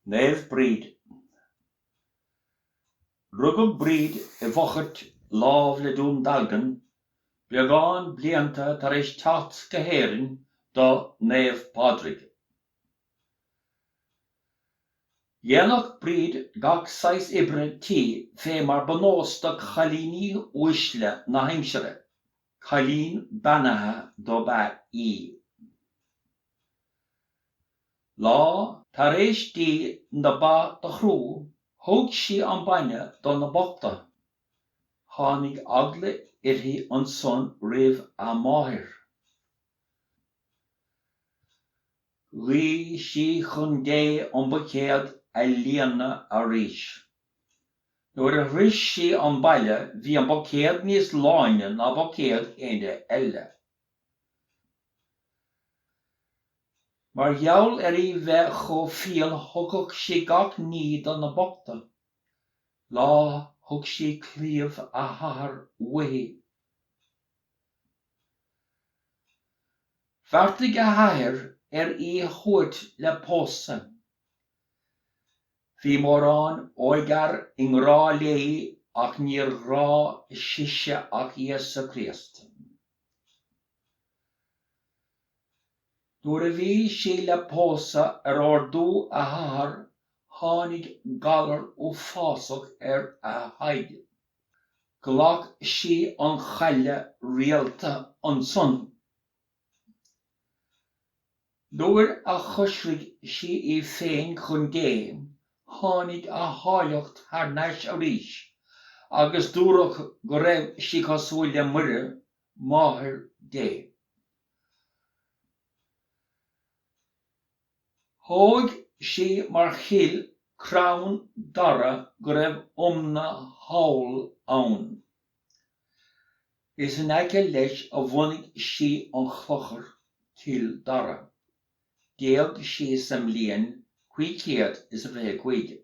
Naomh Bríd. Rugg Bríd bhochart lámh le dún dalgan, beagán blianta tar éis teacht go héireann do Naomh Bríd. Dhéanach Bríd gach 6 ibre tí fé mar bonóstach chalíní uaisle na haimsire, chalín banathe do ba í. Lá tar éis tí na ba do chrú, thug sí an baine do na bogta. Tháinig agla irtí an son roimh a máthir. Rí sí chun dé an bucéad a líana a ríis. Nuair a ris sí an baile, bhí an bucéad níos láine ná bucéad éine eile. Mar gheall bheith chomh fial thugadh sí gach ní do na bogta. Lá thug sí clíomh a thathar uaithí. Bhartaigh a thathar í thuairt le pósa. Bhí mórán óigear i ngrá léi ach níor rá siise ach Iesu Christ. Nuair a bhí sí le pósa ar ordú a thathar, tháinig galar ó phásach a thaid. Ghlach sí an chaile rialta an son. Nuair a chosraigh sí féin chun géim, tháinig a tháileacht thar nais a ríis, agus dúradh go raibh sí cosúil le muire máthir dé. Thóg sí mar chill crann dara go raibh iomna haall ann. Is an aice leis a bhunaigh sí an chlochar till dara. Déag sí sa mbliain 525.